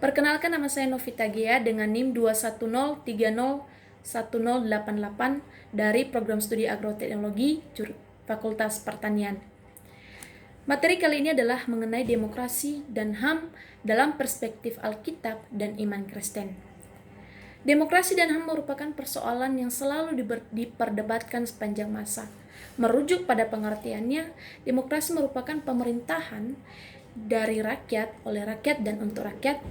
Perkenalkan, nama saya Novita Gea dengan NIM 210301088 dari Program Studi Agroteknologi Fakultas Pertanian. Materi kali ini adalah mengenai demokrasi dan HAM dalam perspektif Alkitab dan iman Kristen. Demokrasi dan HAM merupakan persoalan yang selalu diperdebatkan sepanjang masa. Merujuk pada pengertiannya, demokrasi merupakan pemerintahan dari rakyat, oleh rakyat, dan untuk rakyat,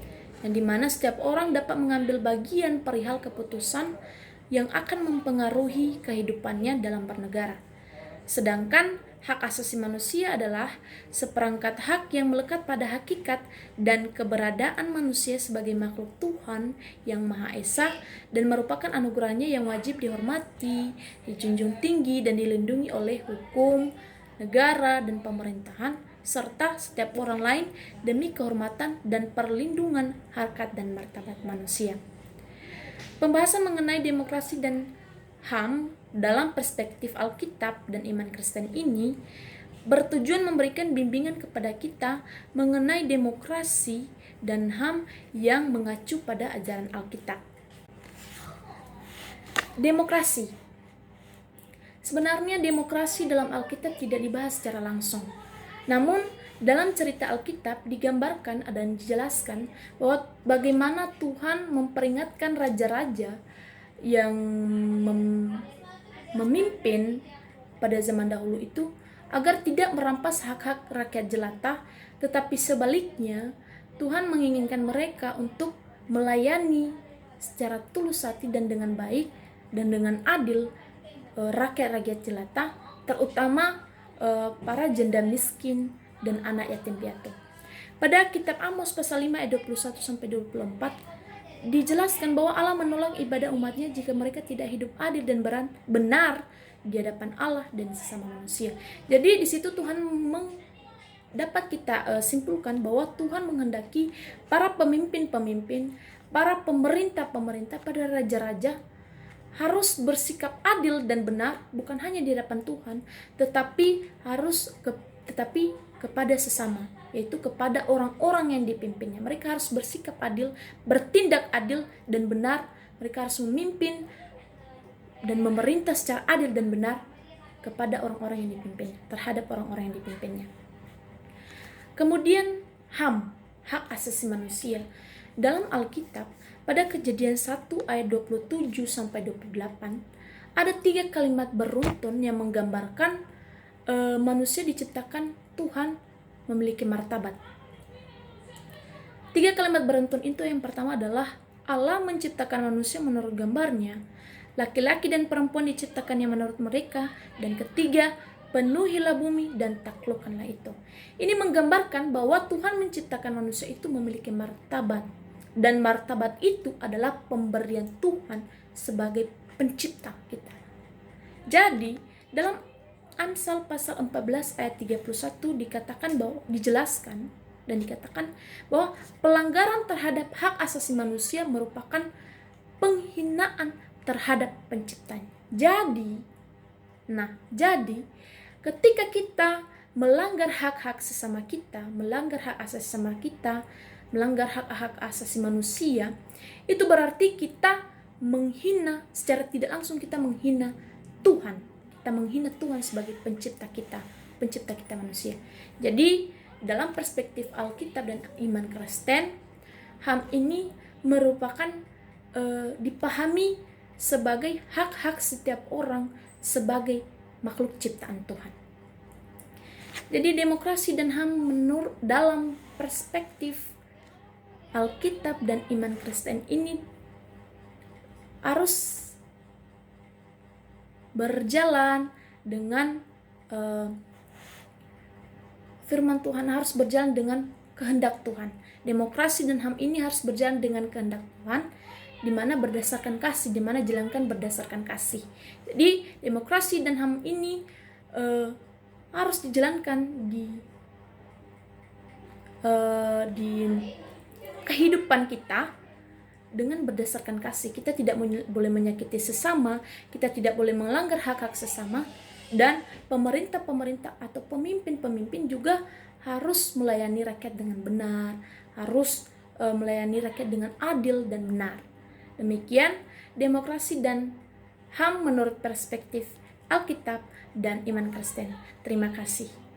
yang dimana setiap orang dapat mengambil bagian perihal keputusan yang akan mempengaruhi kehidupannya dalam bernegara. Sedangkan hak asasi manusia adalah seperangkat hak yang melekat pada hakikat dan keberadaan manusia sebagai makhluk Tuhan yang Maha Esa dan merupakan anugerahnya yang wajib dihormati, dijunjung tinggi, dan dilindungi oleh hukum, negara, dan pemerintahan, serta setiap orang lain demi kehormatan dan perlindungan harkat dan martabat manusia. Pembahasan mengenai demokrasi dan HAM dalam perspektif Alkitab dan iman Kristen ini bertujuan memberikan bimbingan kepada kita mengenai demokrasi dan HAM yang mengacu pada ajaran Alkitab. Demokrasi. Sebenarnya demokrasi dalam Alkitab tidak dibahas secara langsung. Namun, dalam cerita Alkitab digambarkan dan dijelaskan bahwa bagaimana Tuhan memperingatkan raja-raja yang memimpin pada zaman dahulu itu agar tidak merampas hak-hak rakyat jelata, tetapi sebaliknya Tuhan menginginkan mereka untuk melayani secara tulus hati dan dengan baik dan dengan adil rakyat-rakyat jelata, terutama para janda miskin dan anak yatim piatu. Pada kitab Amos pasal 5 ayat 21-24 dijelaskan bahwa Allah menolak ibadah umatnya jika mereka tidak hidup adil dan benar di hadapan Allah dan sesama manusia. Jadi di situ Tuhan dapat kita simpulkan bahwa Tuhan menghendaki para pemimpin-pemimpin, para pemerintah-pemerintah, pada raja-raja harus bersikap adil dan benar, bukan hanya di hadapan Tuhan, tetapi kepada sesama, yaitu kepada orang-orang yang dipimpinnya. Mereka harus bersikap adil, bertindak adil dan benar. Mereka harus memimpin dan memerintah secara adil dan benar kepada orang-orang yang dipimpinnya, terhadap orang-orang yang dipimpinnya. Kemudian HAM, hak asasi manusia. Dalam Alkitab, pada Kejadian 1 ayat 27-28, ada 3 kalimat beruntun yang menggambarkan manusia diciptakan Tuhan memiliki martabat. 3 kalimat beruntun itu, yang pertama adalah Allah menciptakan manusia menurut gambarnya, laki-laki dan perempuan diciptakannya menurut mereka, dan ketiga, penuhilah bumi dan taklukkanlah itu. Ini menggambarkan bahwa Tuhan menciptakan manusia itu memiliki martabat, dan martabat itu adalah pemberian Tuhan sebagai pencipta kita. Jadi dalam Amsal pasal 14 ayat 31 dijelaskan dan dikatakan bahwa pelanggaran terhadap hak asasi manusia merupakan penghinaan terhadap penciptanya. Jadi ketika kita melanggar hak-hak sesama kita, melanggar hak asasi sesama kita, melanggar hak-hak asasi manusia, itu berarti kita menghina, secara tidak langsung kita menghina Tuhan. Kita menghina Tuhan sebagai pencipta kita manusia. Jadi dalam perspektif Alkitab dan iman Kristen, HAM ini merupakan dipahami sebagai hak-hak setiap orang sebagai makhluk ciptaan Tuhan. Jadi demokrasi dan HAM menurut dalam perspektif Alkitab dan iman Kristen ini harus berjalan dengan firman Tuhan, harus berjalan dengan kehendak Tuhan. Demokrasi dan HAM ini harus berjalan dengan kehendak Tuhan, di mana berdasarkan kasih, di mana jalankan berdasarkan kasih. Jadi demokrasi dan HAM ini harus dijalankan di kehidupan kita dengan berdasarkan kasih. Kita tidak boleh menyakiti sesama, kita tidak boleh melanggar hak-hak sesama, dan pemerintah-pemerintah atau pemimpin-pemimpin juga harus melayani rakyat dengan benar, harus melayani rakyat dengan adil dan benar. Demikian demokrasi dan HAM menurut perspektif Alkitab dan iman Kristen. Terima kasih.